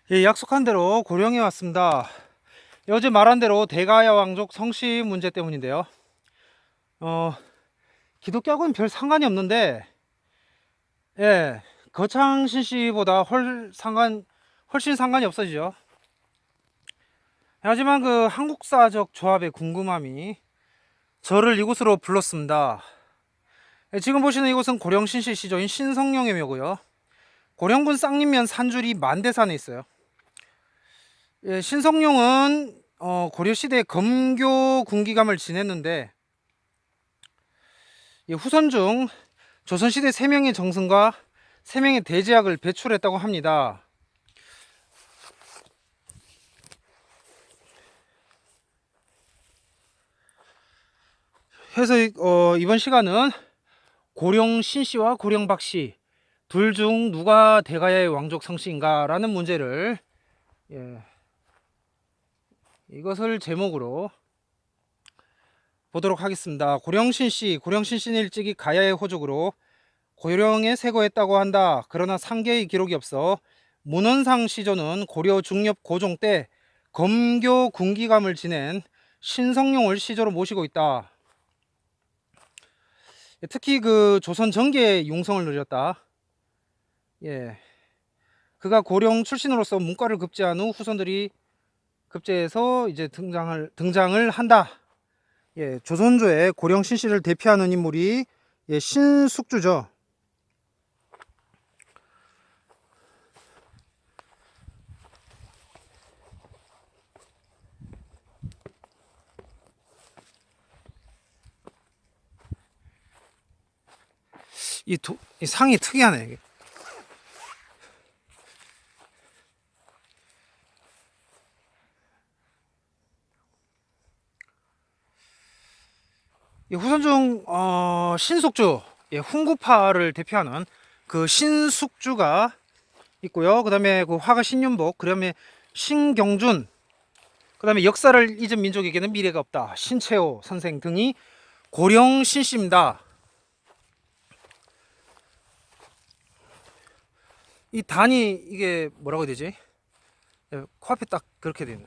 예, 약속한 대로 고령에 왔습니다. 어제 말한 대로 대가야 왕족 성씨 문제 때문인데요. 기독교하고는 별 상관이 없는데, 예, 거창신 씨보다 훨씬 상관이 없어지죠. 하지만 그 한국사적 조합의 궁금함이 저를 이곳으로 불렀습니다. 예, 지금 보시는 이곳은 고령 신씨 시조인 신성령의 묘고요. 고령군 쌍림면 산줄이 만대산에 있어요. 예, 신성룡은 고려시대 검교 군기감을 지냈는데, 후손 중 조선시대 3명의 정승과 3명의 대제학을 배출했다고 합니다. 그래서 이번 시간은 고령 신씨와 고령 박씨 둘 중 누가 대가야의 왕족 성씨인가 라는 문제를, 예, 이것을 제목으로 보도록 하겠습니다. 고령신씨, 고령신씨는 일찍이 가야의 호족으로 고령에 세거했다고 한다. 그러나 상계의 기록이 없어 문헌상 시조는 고려 중엽 고종 때 검교 군기감을 지낸 신성룡을 시조로 모시고 있다. 특히 그 조선 정계의 융성을 누렸다. 예, 그가 고령 출신으로서 문과를 급제한 후 후손들이 급제해서 이제 등장을 한다. 예, 조선조의 고령 신씨를 대표하는 인물이, 예, 신숙주죠. 이 상이 특이하네. 이게. 후손 중 신숙주, 예, 훈구파를 대표하는 그 신숙주가 있고요. 그 다음에 그 화가 신윤복, 그 다음에 신경준, 그 다음에 역사를 잊은 민족에게는 미래가 없다, 신채호 선생 등이 고령 신씨입니다. 이 단이 이게 뭐라고 해야 되지? 예, 코앞에 딱 그렇게 되는.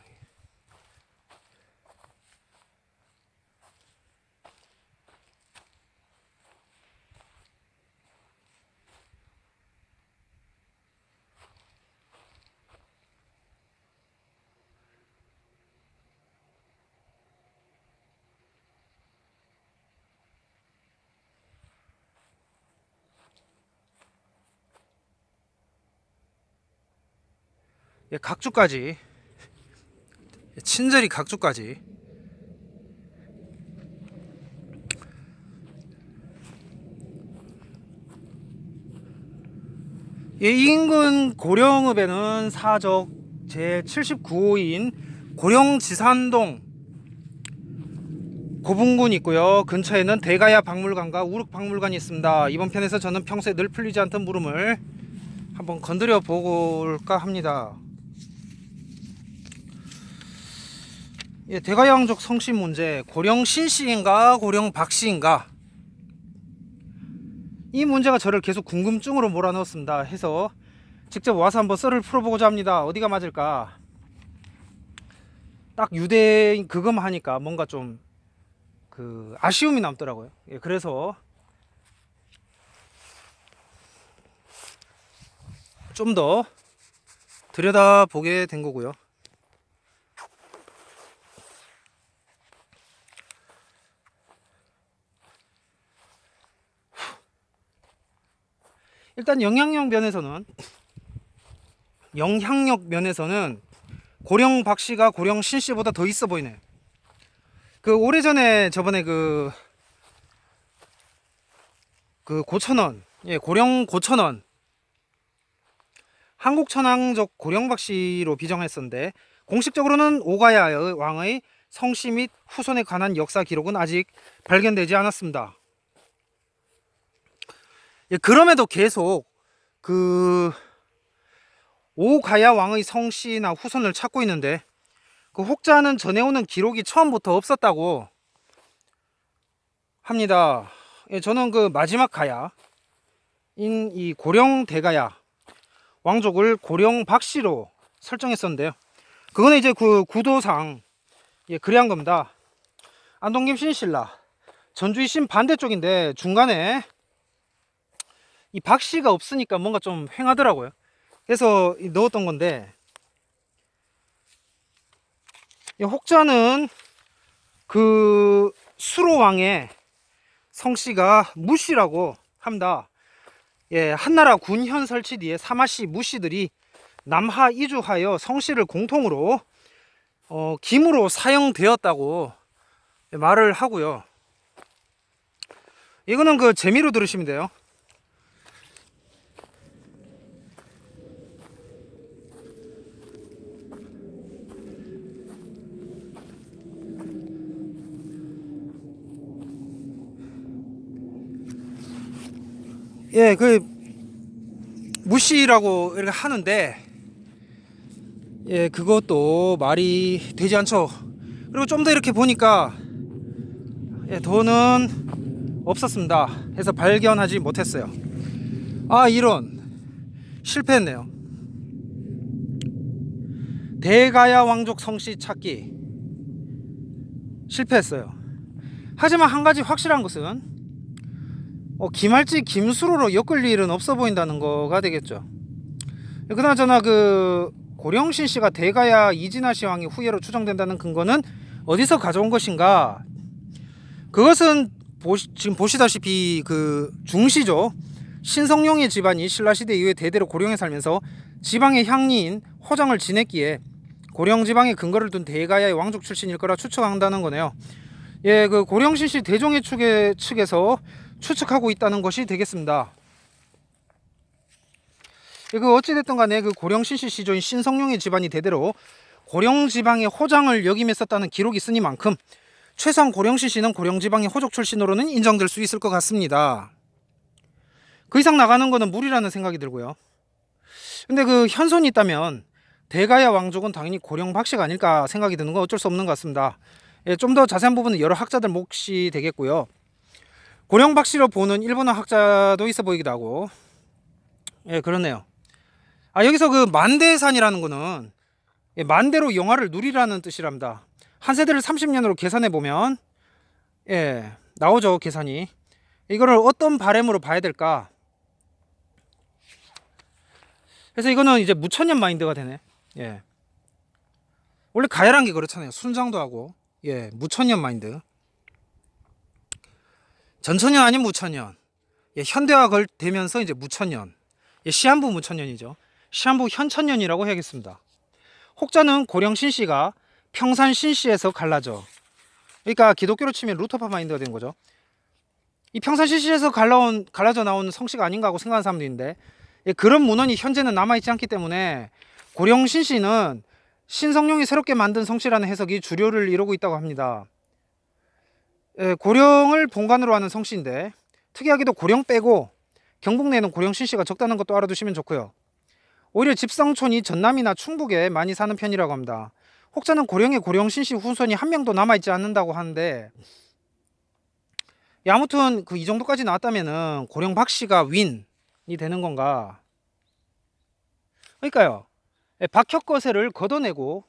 예, 각주까지, 친절히 각주까지. 예, 이 인근 고령읍에는 사적 제79호인 고령지산동 고분군이 있고요. 근처에는 대가야 박물관과 우륵 박물관이 있습니다. 이번 편에서 저는 평소에 늘 풀리지 않던 물음을 한번 건드려 볼까 합니다. 예, 대가야 왕족 성씨 문제, 고령 신씨인가 고령 박씨인가, 이 문제가 저를 계속 궁금증으로 몰아넣었습니다. 해서 직접 와서 한번 썰을 풀어보고자 합니다. 어디가 맞을까? 딱 유대인 그것만 하니까 뭔가 좀 그 아쉬움이 남더라고요. 예, 그래서 좀 더 들여다보게 된 거고요. 일단 영향력 면에서는 고령 박씨가 고령 신씨보다 더 있어 보이네. 그 오래전에 저번에 그 고천원, 예, 고령 고천원, 한국천황족 고령 박씨로 비정했었는데, 공식적으로는 오가야 왕의 성씨 및 후손에 관한 역사 기록은 아직 발견되지 않았습니다. 예, 그럼에도 계속 그 오가야 왕의 성씨나 후손을 찾고 있는데, 그 혹자는 전해오는 기록이 처음부터 없었다고 합니다. 예, 저는 그 마지막 가야인 이 고령 대가야 왕족을 고령 박씨로 설정했었는데요. 그거는 이제 그 구도상 그래한 겁니다. 안동김 신실라 전주이 신 반대쪽인데 중간에 이 박씨가 없으니까 뭔가 좀 횡하더라고요. 그래서 넣었던 건데, 이 혹자는 그 수로왕의 성씨가 무씨라고 합니다. 한나라 군현 설치 뒤에 사마씨 무씨들이 남하 이주하여 성씨를 공통으로 김으로 사용되었다고 말을 하고요. 이거는 그 재미로 들으시면 돼요. 그 무씨라고 이렇게 하는데, 그것도 말이 되지 않죠. 그리고 좀 더 이렇게 보니까 돈은 없었습니다. 해서 발견하지 못했어요. 이런 실패했네요. 대가야 왕족 성씨 찾기 실패했어요. 하지만 한 가지 확실한 것은 김할지 김수로로 엮을 일은 없어 보인다는 거가 되겠죠. 그나저나 그 고령신 씨가 대가야 이진화 시왕의 후예로 추정된다는 근거는 어디서 가져온 것인가? 그것은 지금 보시다시피 그 중시죠. 신성룡의 집안이 신라시대 이후에 대대로 고령에 살면서 지방의 향리인 호정을 지냈기에 고령 지방에 근거를 둔 대가야의 왕족 출신일 거라 추측한다는 거네요. 그 고령신 씨 대종의 측에서 추측하고 있다는 것이 되겠습니다. 그 어찌됐든 간에 그 고령신 씨 시조인 신성룡의 집안이 대대로 고령 지방의 호장을 역임했었다는 기록이 있으니만큼 최소한 고령신 씨는 고령 지방의 호족 출신으로는 인정될 수 있을 것 같습니다. 그 이상 나가는 거는 무리라는 생각이 들고요. 근데 그 현손이 있다면 대가야 왕족은 당연히 고령 박씨가 아닐까 생각이 드는 건 어쩔 수 없는 것 같습니다. 좀 더 자세한 부분은 여러 학자들 몫이 되겠고요. 고령 박씨로 보는 일본어 학자도 있어 보이기도 하고, 그렇네요. 여기서 그 만대산이라는 거는 만대로 영화를 누리라는 뜻이랍니다. 한 세대를 30년으로 계산해 보면 나오죠, 계산이. 이거를 어떤 바램으로 봐야 될까? 그래서 이거는 이제 무천년 마인드가 되네. 원래 가열한 게 그렇잖아요. 순장도 하고. 무천년 마인드. 전천년 아닌 무천년. 현대화 되면서 이제 무천년. 시한부 무천년이죠. 시한부 현천년이라고 해야겠습니다. 혹자는 고령 신씨가 평산 신씨에서 갈라져. 그러니까 기독교로 치면 루터파 마인드가 된 거죠. 이 평산 신씨에서 갈라져 나온 성씨가 아닌가 하고 생각하는 사람도 있는데, 그런 문헌이 현재는 남아있지 않기 때문에 고령 신씨는 신성룡이 새롭게 만든 성씨라는 해석이 주류를 이루고 있다고 합니다. 고령을 본관으로 하는 성씨인데 특이하게도 고령 빼고 경북 내에는 고령 신씨가 적다는 것도 알아두시면 좋고요. 오히려 집성촌이 전남이나 충북에 많이 사는 편이라고 합니다. 혹자는 고령에 고령 신씨 후손이 한 명도 남아있지 않는다고 하는데, 아무튼 그 이 정도까지 나왔다면은 고령 박씨가 윈이 되는 건가? 그러니까요. 박혁거세를 걷어내고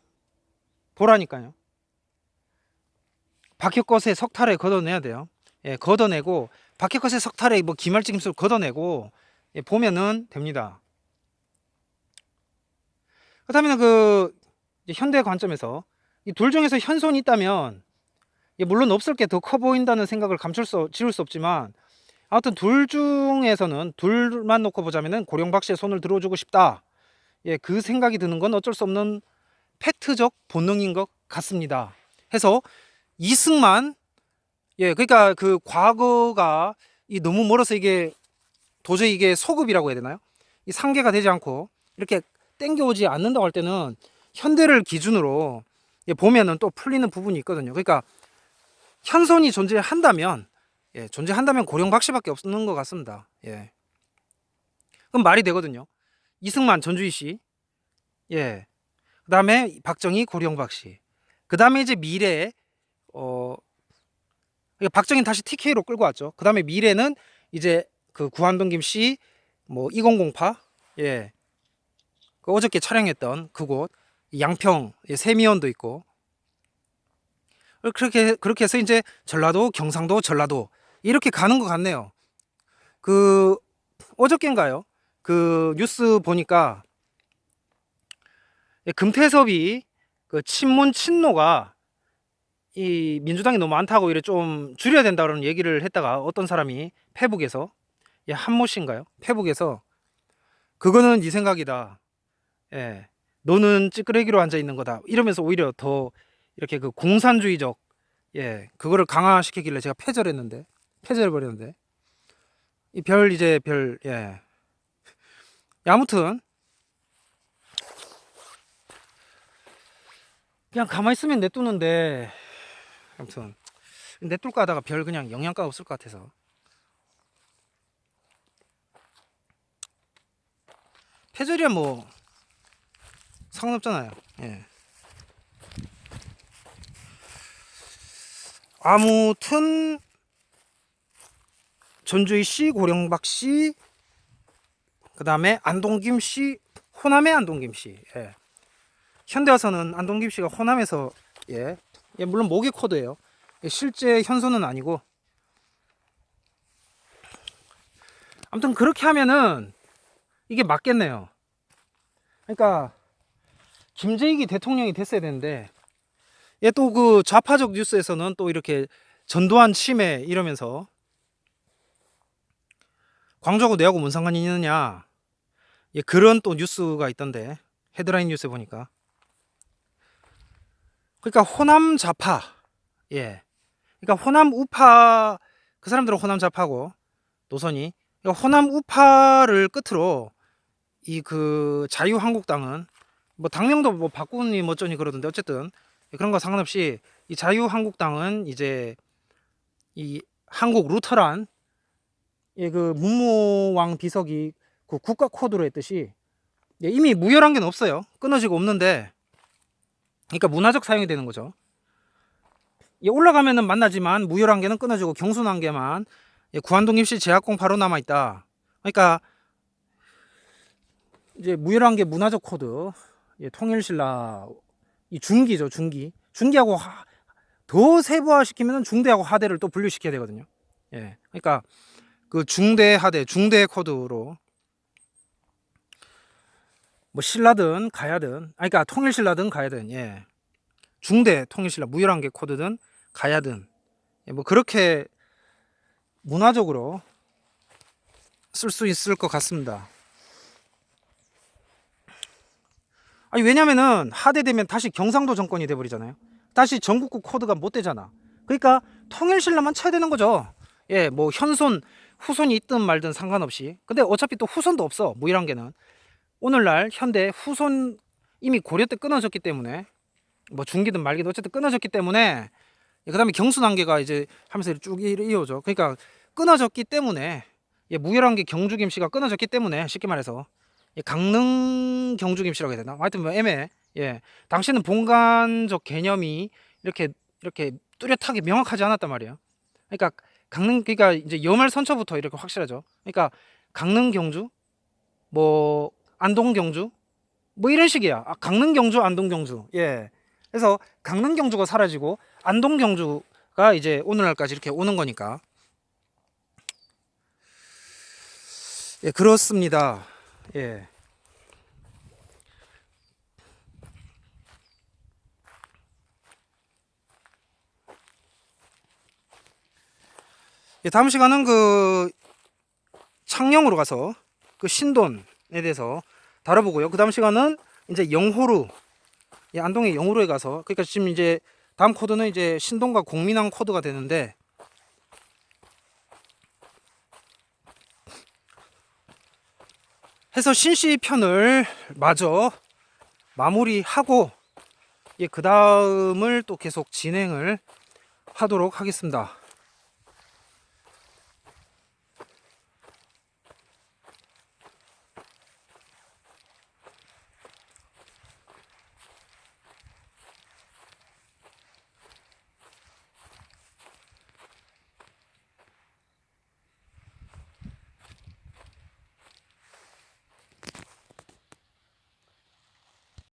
보라니까요. 박혁거세 석탈에 걷어내야 돼요. 걷어내고 박혁거세 석탈에 뭐 기말직임수를 걷어내고 보면은 됩니다. 그렇다면 그 현대 관점에서 이 둘 중에서 현손이 있다면 물론 없을 게 더 커 보인다는 생각을 지울 수 없지만, 아무튼 둘 중에서는 둘만 놓고 보자면은 고령 박씨의 손을 들어주고 싶다. 그 생각이 드는 건 어쩔 수 없는 팩트적 본능인 것 같습니다. 해서 이승만, 그러니까 그 과거가 너무 멀어서 이게 도저히 이게 소급이라고 해야 되나요? 이 상계가 되지 않고 이렇게 땡겨오지 않는다고 할 때는 현대를 기준으로 보면은 또 풀리는 부분이 있거든요. 그러니까 현손이 존재한다면 고령 박씨밖에 없는 것 같습니다. 그럼 말이 되거든요. 이승만 전주희 씨, 그 다음에 박정희 고령 박씨, 그 다음에 이제 미래에 박정희 다시 TK로 끌고 왔죠. 그 다음에 미래는 이제 그 구한동 김씨, 뭐 2008, 그 어저께 촬영했던 그곳 양평 세미원도 있고, 그렇게 해서 이제 전라도, 경상도, 전라도 이렇게 가는 것 같네요. 그 어저께인가요? 그 뉴스 보니까 금태섭이 그 친문 친노가 이 민주당이 너무 많다고 이래 좀 줄여야 된다는 얘기를 했다가 어떤 사람이 페북에서, 한모 씨인가요? 페북에서 그거는 네 생각이다. 예. 너는 찌끄레기로 앉아 있는 거다. 이러면서 오히려 더 이렇게 그 공산주의적, 그거를 강화시키길래 제가 폐절해 버렸는데. 이 별 이제 별, 아무튼 그냥 가만히 있으면 냅두는데, 아무튼 냅둘까 하다가 별 그냥 영양가 없을 것 같아서. 폐절이야 뭐 상관없잖아요. 예. 아무튼 전주희 씨, 고령박 씨, 그 다음에 안동김 씨, 호남의 안동김 씨. 예. 현대와서는 안동김 씨가 호남에서, 물론 모기 코드예요. 실제 현소는 아니고. 아무튼 그렇게 하면은 이게 맞겠네요. 그러니까 김재익이 대통령이 됐어야 되는데, 또 그 좌파적 뉴스에서는 또 이렇게 전두환 침해 이러면서 광주하고 내하고 뭔 상관이 있느냐, 그런 또 뉴스가 있던데, 헤드라인 뉴스에 보니까. 그러니까 호남 좌파, 그러니까 호남 우파, 그 사람들은 호남 좌파고 노선이, 그러니까 호남 우파를 끝으로 이 그 자유한국당은 뭐 당명도 뭐 바꾸니 뭐 어쩌니 그러던데, 어쨌든 그런 거 상관없이 이 자유한국당은 이제 이 한국 루터란, 그 문무왕 비석이 그 국가 코드로 했듯이, 이미 무혈한계는 없어요. 끊어지고 없는데, 그러니까 문화적 사용이 되는 거죠. 올라가면은 만나지만 무혈한계는 끊어지고 경순한계만 구한동 입시 제약공 바로 남아 있다. 그러니까 이제 무혈한계 문화적 코드, 통일신라 이 중기죠, 중기하고 더 세부화시키면 중대하고 하대를 또 분류시켜야 되거든요. 그러니까 그 중대 하대, 중대 코드로 뭐 신라든 가야든, 그러니까 통일신라든 가야든, 중대 통일신라 무혈한계 코드든 가야든, 뭐 그렇게 문화적으로 쓸 수 있을 것 같습니다. 아니 왜냐면은 하대되면 다시 경상도 정권이 돼버리잖아요. 다시 전국구 코드가 못 되잖아. 그러니까 통일신라만 쳐야 되는 거죠. 뭐 현손 후손이 있든 말든 상관없이. 근데 어차피 또 후손도 없어, 무혈한계는. 오늘날 현대 후손 이미 고려 때 끊어졌기 때문에, 뭐 중기든 말기든 어쨌든 끊어졌기 때문에, 그 다음에 경순한계가 이제 하면서 쭉 이어져. 그러니까 끊어졌기 때문에, 무혈한계 경주김씨가 끊어졌기 때문에, 쉽게 말해서 강릉 경주김씨라고 해야 되나? 하여튼 뭐 애매해. 당시는 본관적 개념이 이렇게 뚜렷하게 명확하지 않았단 말이에요. 그러니까 그러니까 이제 여말 선처부터 이렇게 확실하죠. 그러니까 강릉 경주, 뭐 안동 경주, 뭐 이런 식이야. 강릉 경주, 안동 경주. 그래서 강릉 경주가 사라지고 안동 경주가 이제 오늘날까지 이렇게 오는 거니까. 그렇습니다. 다음 시간은 그 창녕으로 가서 그 신돈에 대해서 다뤄보고요. 그 다음 시간은 이제 영호루, 안동의 영호루에 가서, 그러니까 지금 이제 다음 코드는 이제 신돈과 공민항 코드가 되는데, 해서 신씨 편을 마저 마무리하고, 그 다음을 또 계속 진행을 하도록 하겠습니다.